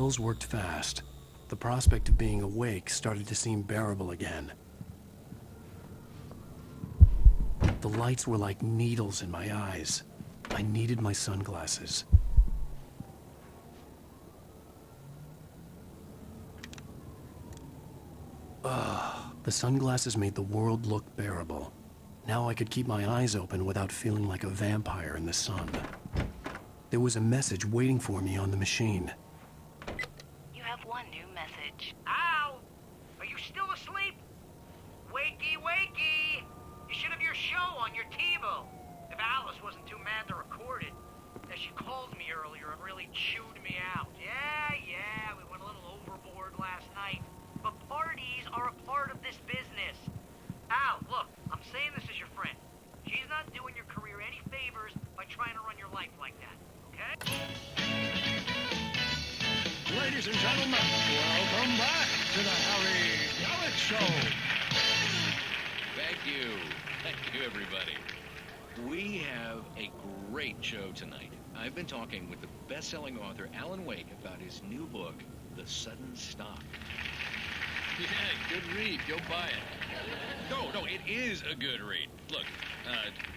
pills worked fast. The prospect of being awake started to seem bearable again. The lights were like needles in my eyes. I needed my sunglasses. The sunglasses made the world look bearable. Now I could keep my eyes open without feeling like a vampire in the sun. There was a message waiting for me on the machine. You have one new message. Al! Are you still asleep? Wakey, wakey! You should have your show on your TiVo. If Alice wasn't too mad to record it. As she called me earlier and really chewed me out. Yeah, we went a little overboard last night. But parties are a part of this business. Al, look, I'm saying this as your friend. She's not doing your career any favors by trying to run your life like that, okay? Ladies and gentlemen, welcome back to the Harry Gallic Show. Thank you. Thank you, everybody. We have a great show tonight. I've been talking with the best-selling author AlanWake about his new book, The Sudden Stop. Yeah, good read. Go buy it. No, it is a good read. Look,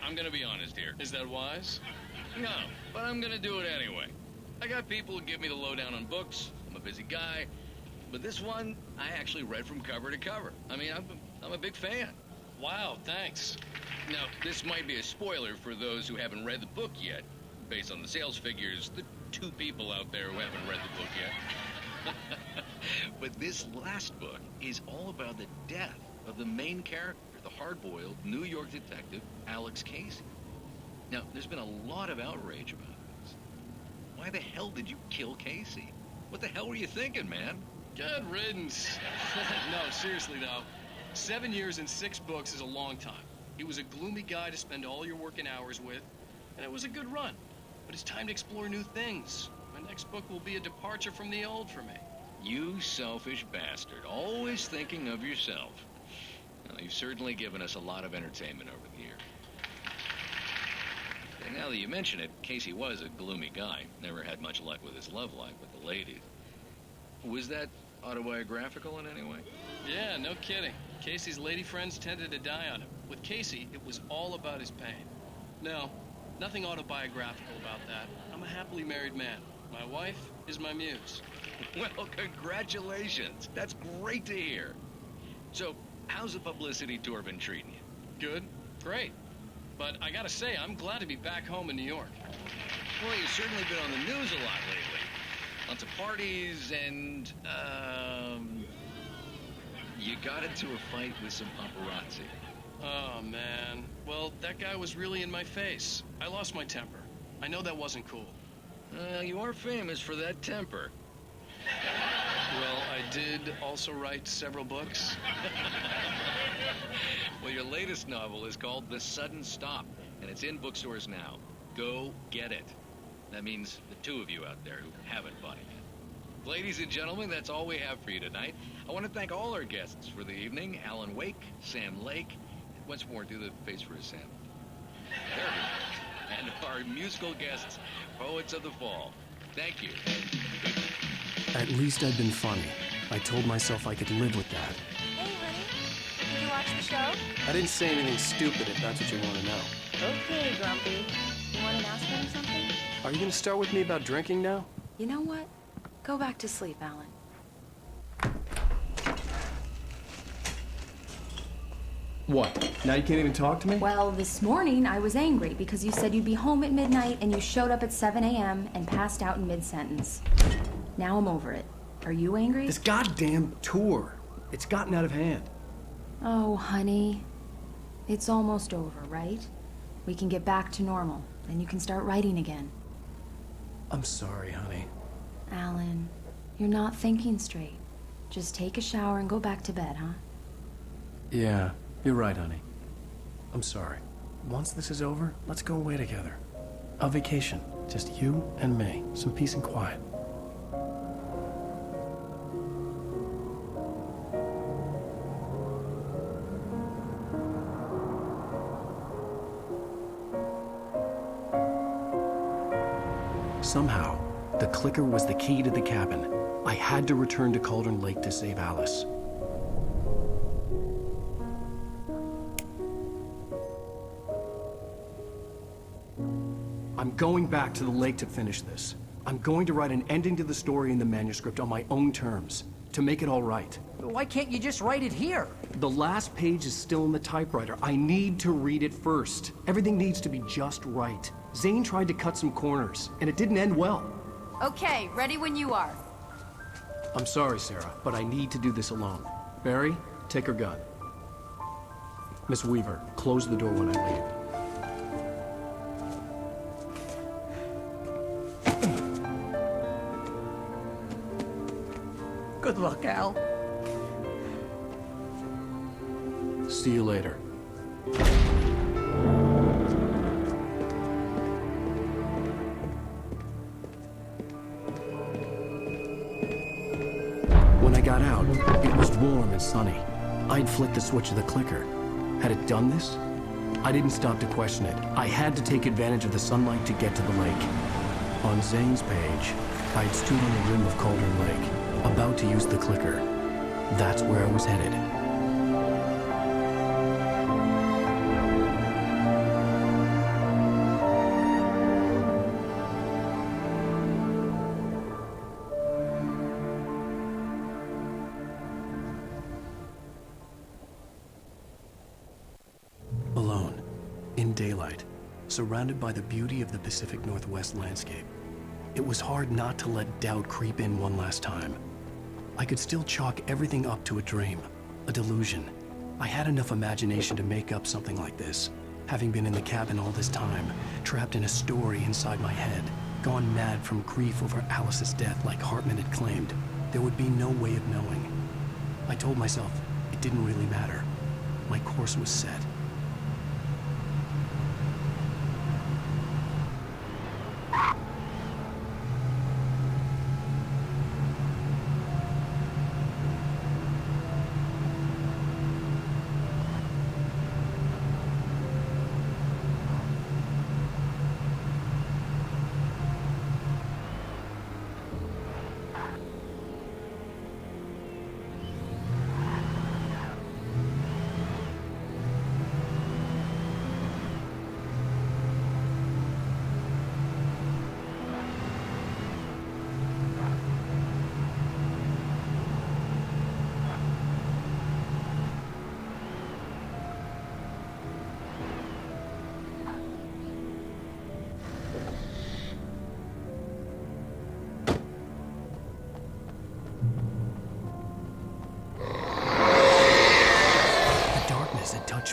I'm gonna be honest here. Is that wise? No, but I'm gonna do it anyway. I got people who give me the lowdown on books. I'm a busy guy. But this one, I actually read from cover to cover. I mean, I'm a big fan. Wow, thanks. Now, this might be a spoiler for those who haven't read the book yet. Based on the sales figures, the 2 people out there who haven't read the book yet. But this last book is all about the death of the main character, the hard-boiled New York detective, Alex Casey. Now, there's been a lot of outrage about this. Why the hell did you kill Casey? What the hell were you thinking, man? Good riddance. No, seriously, though. 7 years and 6 books is a long time. He was a gloomy guy to spend all your working hours with, and it was a good run. But it's time to explore new things. My next book will be a departure from the old for me. You selfish bastard, always thinking of yourself. Well, you've certainly given us a lot of entertainment over the years. And now that you mention it, Casey was a gloomy guy. Never had much luck with his love life with the ladies. Was that autobiographical in any way? Yeah, no kidding. Casey's lady friends tended to die on him. With Casey, it was all about his pain. No, nothing autobiographical about that. I'm a happily married man. My wife is my muse. Well, congratulations. That's great to hear. So, how's the publicity tour been treating you? Good. Great. But I gotta say, I'm glad to be back home in New York. Well, you've certainly been on the news a lot lately. Lots of parties and, you got into a fight with some paparazzi. Oh, man. Well, that guy was really in my face. I lost my temper. I know that wasn't cool. You are famous for that temper. Well, I did also write several books. Well, your latest novel is called The Sudden Stop, and it's in bookstores now. Go get it. That means the 2 of you out there who haven't bought it yet. Ladies and gentlemen, that's all we have for you tonight. I want to thank all our guests for the evening. AlanWake, Sam Lake. Once more, do the face for a Sam. There we go. And our musical guests, Poets of the Fall. Thank you. At least I'd been funny. I told myself I could live with that. Hey, honey. Did you watch the show? I didn't say anything stupid if that's what you want to know. Okay, Grumpy. You want to ask him something? Are you going to start with me about drinking now? You know what? Go back to sleep, Alan. What? Now you can't even talk to me? Well, this morning I was angry because you said you'd be home at midnight and you showed up at 7 a.m. and passed out in mid-sentence. Now I'm over it. Are you angry? This goddamn tour. It's gotten out of hand. Oh, honey. It's almost over, right? We can get back to normal. Then you can start writing again. I'm sorry, honey. Alan, you're not thinking straight. Just take a shower and go back to bed, huh? Yeah, you're right, honey. I'm sorry. Once this is over, let's go away together. A vacation. Just you and me. Some peace and quiet. Somehow, the clicker was the key to the cabin. I had to return to Cauldron Lake to save Alice. I'm going back to the lake to finish this. I'm going to write an ending to the story in the manuscript on my own terms, to make it all right. Why can't you just write it here? The last page is still in the typewriter. I need to read it first. Everything needs to be just right. Zane tried to cut some corners, and it didn't end well. Okay, ready when you are. I'm sorry, Sarah, but I need to do this alone. Barry, take her gun. Miss Weaver, close the door when I leave. Good luck, Al. See you later. When I got out, it was warm and sunny. I'd flicked the switch of the clicker. Had it done this? I didn't stop to question it. I had to take advantage of the sunlight to get to the lake. On Zane's page, I'd stood on the rim of Cauldron Lake, about to use the clicker. That's where I was headed. Alone, in daylight, surrounded by the beauty of the Pacific Northwest landscape, it was hard not to let doubt creep in one last time. I could still chalk everything up to a dream, a delusion. I had enough imagination to make up something like this, having been in the cabin all this time, trapped in a story inside my head, gone mad from grief over Alice's death like Hartman had claimed. There would be no way of knowing. I told myself it didn't really matter. My course was set.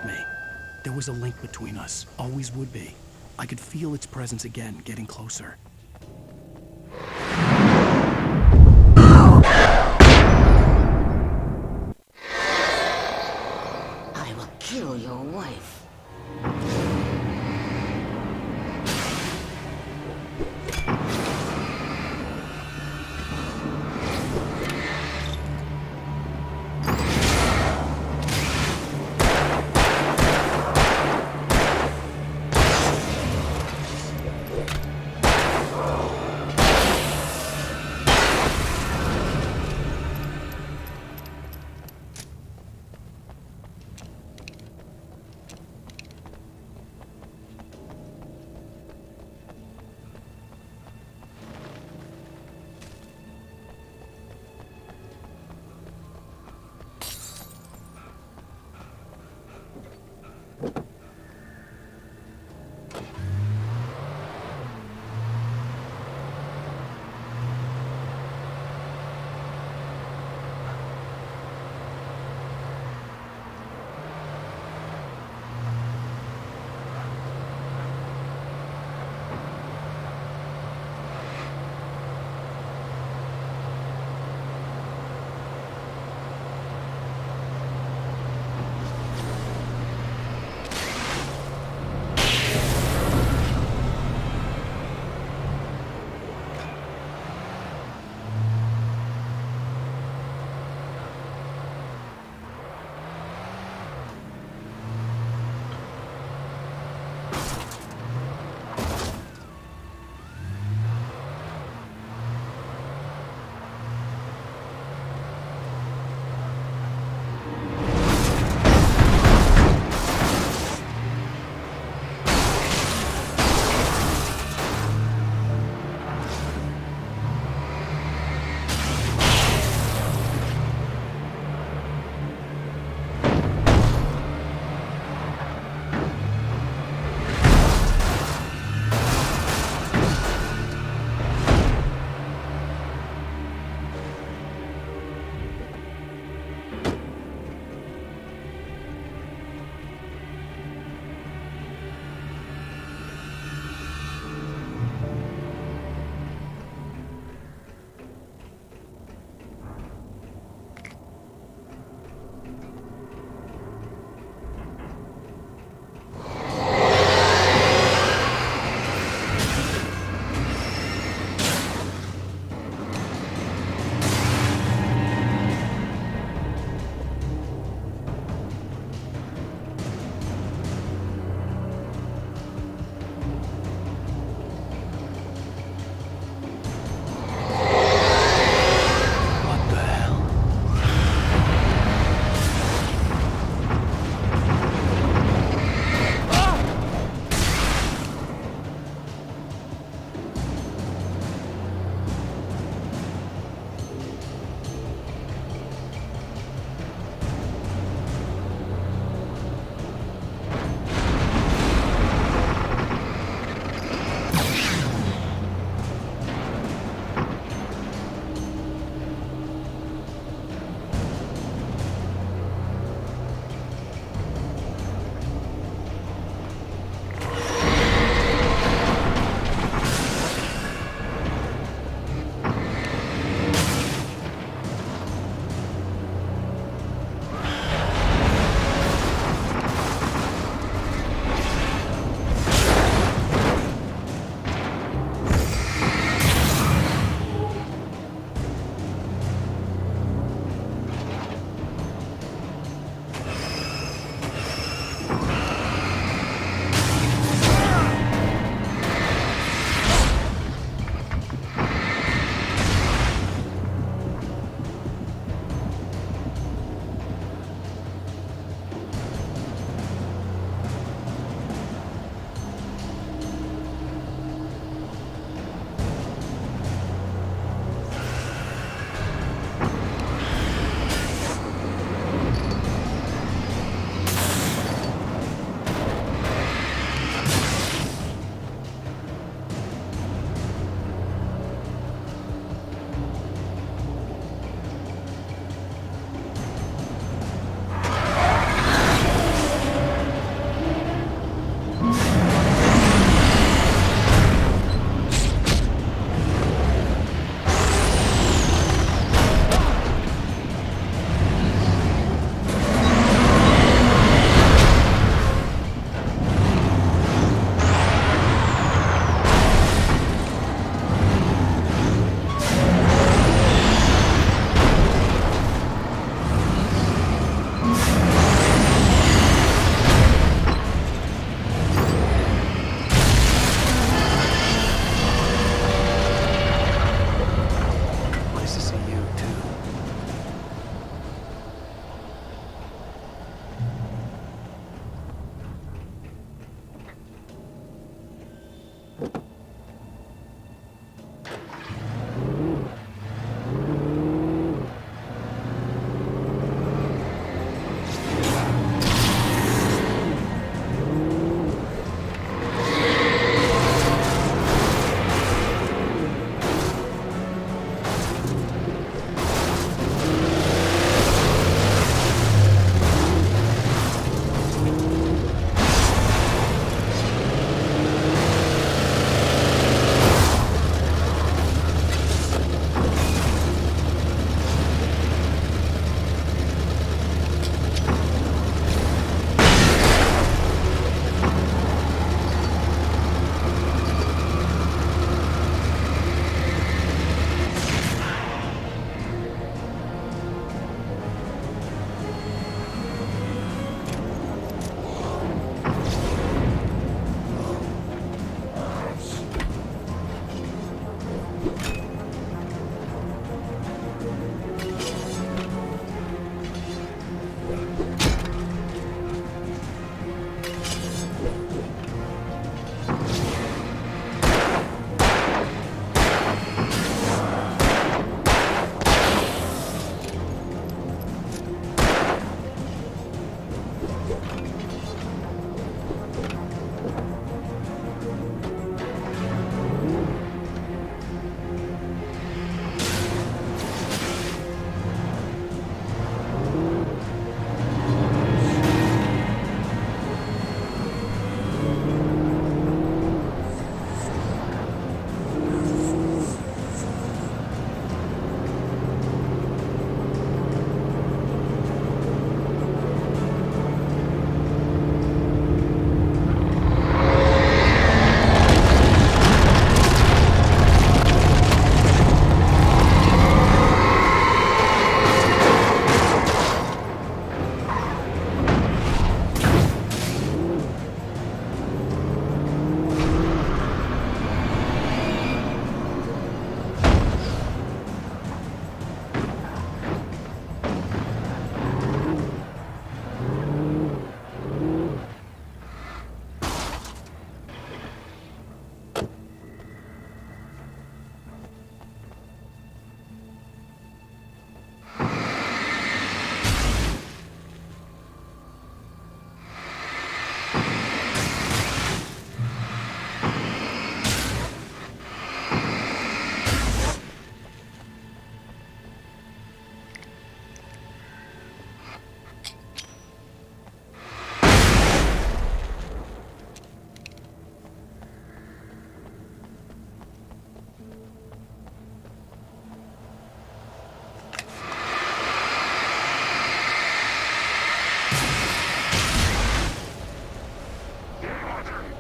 Me. There was a link between us, always would be. I could feel its presence again, getting closer. I will kill your wife.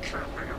champion.